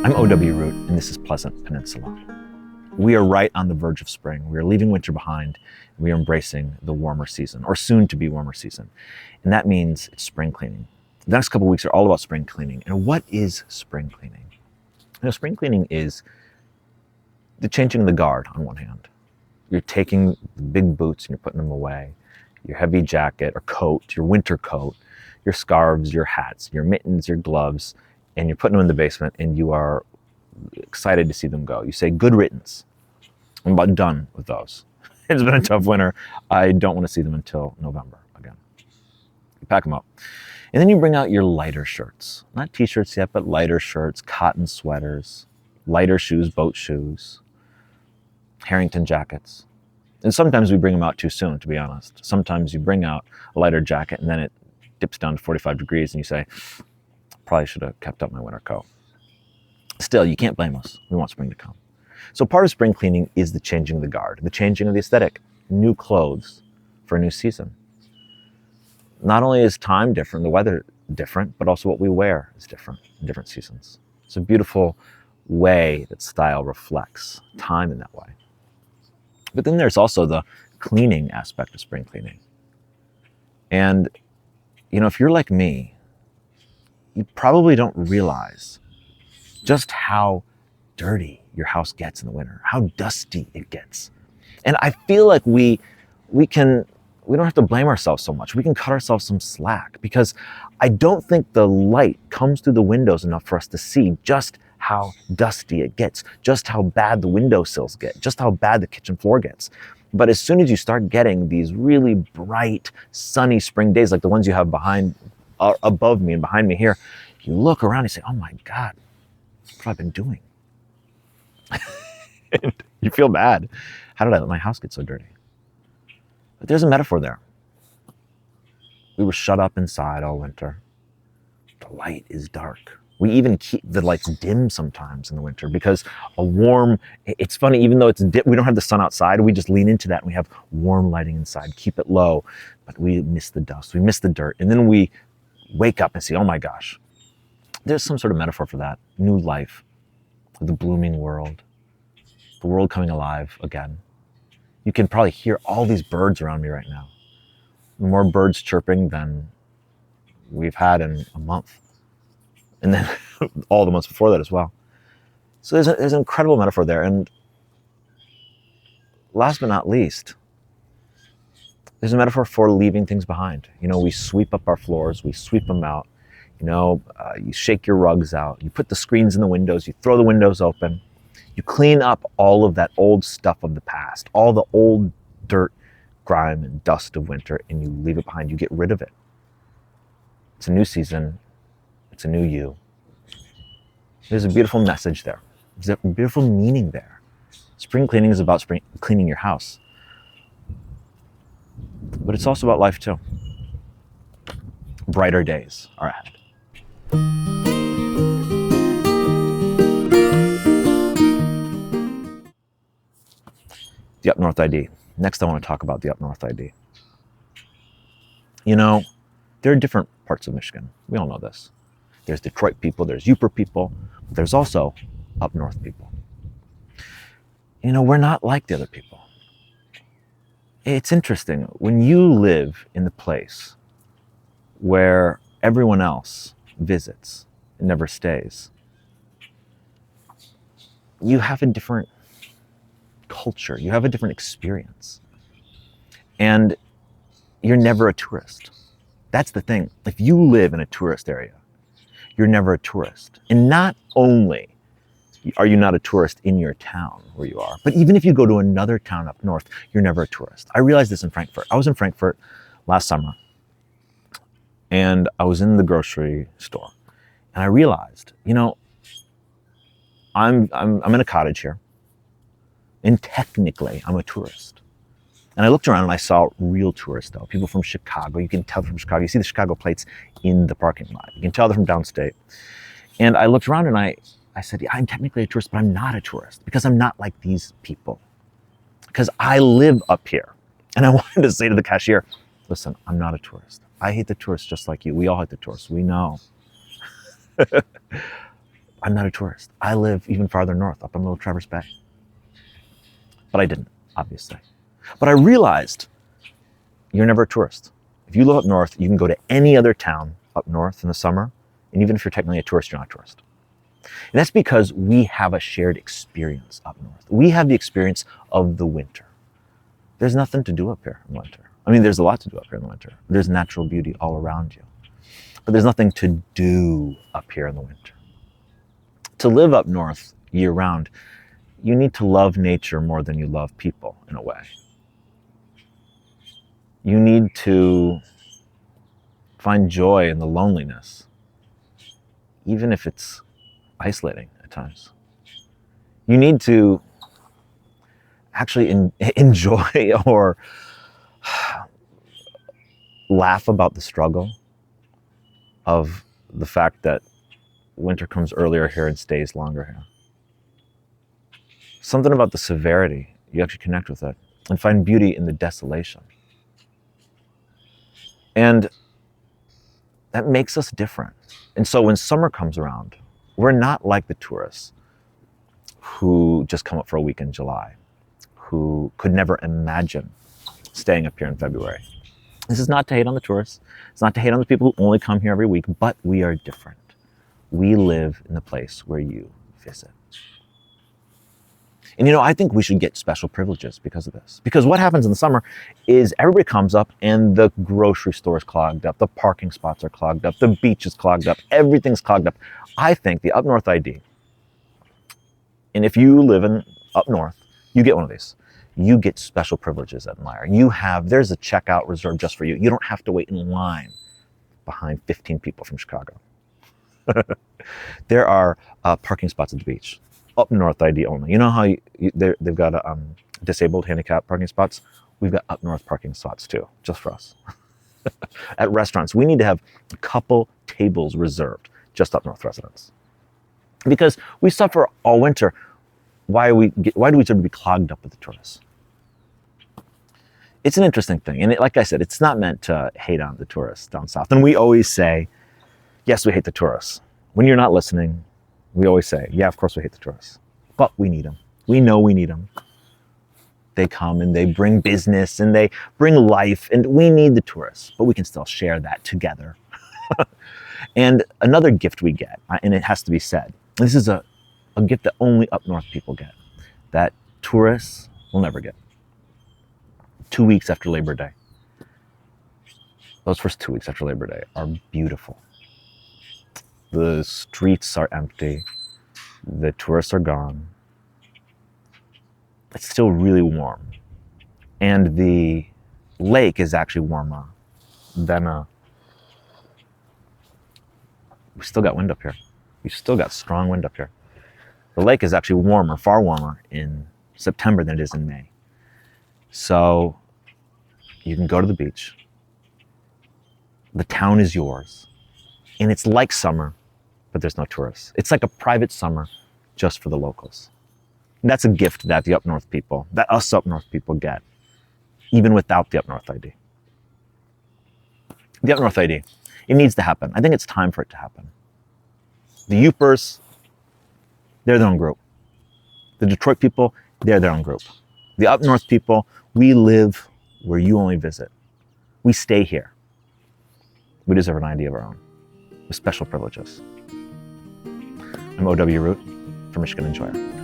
I'm O.W. Root, and this is Pleasant Peninsula. We are right on the verge of spring. We are leaving winter behind. We are embracing the warmer season, or soon to be warmer season. And that means it's spring cleaning. The next couple of weeks are all about spring cleaning. And what is spring cleaning? Spring cleaning is the changing of the guard on one hand. You're taking the big boots and you're putting them away. Your heavy jacket or coat, your winter coat, your scarves, your hats, your mittens, your gloves, and you're putting them in the basement and you are excited to see them go. You say, good riddance. I'm about done with those. It's been a tough winter. I don't want to see them until November again. You pack them up. And then you bring out your lighter shirts. Not t-shirts yet, but lighter shirts, cotton sweaters, lighter shoes, boat shoes, Harrington jackets. And sometimes we bring them out too soon, to be honest. Sometimes you bring out a lighter jacket and then it dips down to 45 degrees and you say, probably should have kept up my winter coat. Still, you can't blame us. We want spring to come. So part of spring cleaning is the changing of the guard, the changing of the aesthetic, new clothes for a new season. Not only is time different, the weather different, but also what we wear is different in different seasons. It's a beautiful way that style reflects time in that way. But then there's also the cleaning aspect of spring cleaning. And, if you're like me, you probably don't realize just how dirty your house gets in the winter, how dusty it gets. And I feel like we don't have to blame ourselves so much. We can cut ourselves some slack because I don't think the light comes through the windows enough for us to see just how dusty it gets, just how bad the windowsills get, just how bad the kitchen floor gets. But as soon as you start getting these really bright, sunny spring days, like the ones you have above me and behind me here, you look around and you say, oh my God, what have I been doing? And you feel bad. How did I let my house get so dirty? But there's a metaphor there. We were shut up inside all winter. The light is dark. We even keep the lights dim sometimes in the winter because it's funny, even though we don't have the sun outside, we just lean into that and we have warm lighting inside, keep it low, but we miss the dust, we miss the dirt. And then we wake up and say, oh my gosh, there's some sort of metaphor for that. New life, the blooming world, the world coming alive again. You can probably hear all these birds around me right now. More birds chirping than we've had in a month. And then all the months before that as well. So there's an incredible metaphor there. And last but not least, there's a metaphor for leaving things behind. We sweep up our floors, we sweep them out. You shake your rugs out, you put the screens in the windows, you throw the windows open, you clean up all of that old stuff of the past, all the old dirt, grime, and dust of winter, and you leave it behind, you get rid of it. It's a new season, it's a new you. There's a beautiful message there. There's a beautiful meaning there. Spring cleaning is about cleaning your house. But it's also about life too. Brighter days are ahead. The Up North I.D. Next, I want to talk about the Up North I.D. There are different parts of Michigan. We all know this. There's Detroit people, there's Yooper people, but there's also Up North people. We're not like the other people. It's interesting. When you live in the place where everyone else visits and never stays, you have a different culture, you have a different experience. And you're never a tourist. That's the thing. If you live in a tourist area, you're never a tourist. And not only are you not a tourist in your town where you are, but even if you go to another town up north, you're never a tourist. I realized this in Frankfurt. I was in Frankfurt last summer and I was in the grocery store and I realized, I'm in a cottage here and technically I'm a tourist. And I looked around and I saw real tourists though, people from Chicago. You can tell from Chicago. You see the Chicago plates in the parking lot. You can tell they're from downstate. And I looked around and I said, yeah, I'm technically a tourist, but I'm not a tourist because I'm not like these people. Because I live up here. And I wanted to say to the cashier, listen, I'm not a tourist. I hate the tourists just like you. We all hate the tourists. We know. I'm not a tourist. I live even farther north, up in Little Traverse Bay. But I didn't, obviously. But I realized you're never a tourist. If you live up north, you can go to any other town up north in the summer, and even if you're technically a tourist, you're not a tourist. And that's because we have a shared experience up north. We have the experience of the winter. There's nothing to do up here in winter. I mean, there's a lot to do up here in the winter. There's natural beauty all around you. But there's nothing to do up here in the winter. To live up north year round, you need to love nature more than you love people, in a way. You need to find joy in the loneliness, even if it's isolating at times. You need to actually enjoy or laugh about the struggle of the fact that winter comes earlier here and stays longer here. Something about the severity, you actually connect with it and find beauty in the desolation. And that makes us different. And so when summer comes around, we're not like the tourists who just come up for a week in July, who could never imagine staying up here in February. This is not to hate on the tourists. It's not to hate on the people who only come here every week, but we are different. We live in the place where you visit. And I think we should get special privileges because of this. Because what happens in the summer is everybody comes up and the grocery store is clogged up, the parking spots are clogged up, the beach is clogged up, everything's clogged up. I think the Up North I.D., and if you live in up north, you get one of these. You get special privileges at Meyer. There's a checkout reserved just for you. You don't have to wait in line behind 15 people from Chicago. There are parking spots at the beach. Up North I.D. only. You know how they've got disabled handicap parking spots? We've got Up North parking spots too, just for us. At restaurants, we need to have a couple tables reserved, just Up North residents. Because we suffer all winter. Why do we sort of be clogged up with the tourists? It's an interesting thing. And like I said, it's not meant to hate on the tourists down south. And we always say, yes, we hate the tourists. When you're not listening, we always say, yeah, of course we hate the tourists, but we need them. We know we need them. They come and they bring business and they bring life, and we need the tourists, but we can still share that together. And another gift we get, and it has to be said, this is a gift that only up north people get, that tourists will never get. 2 weeks after Labor Day. Those first 2 weeks after Labor Day are beautiful. The streets are empty. The tourists are gone. It's still really warm. And the lake is actually warmer than we still got wind up here. We still got strong wind up here. The lake is actually warmer, far warmer in September than it is in May. So you can go to the beach. The town is yours. And it's like summer, but there's no tourists. It's like a private summer just for the locals. And that's a gift that the Up North people, that us Up North people get, even without the Up North I.D. The Up North I.D., it needs to happen. I think it's time for it to happen. The Yoopers, they're their own group. The Detroit people, they're their own group. The Up North people, we live where you only visit. We stay here. We deserve an ID of our own, with special privileges. I'm O.W. Root for Michigan Enjoyer.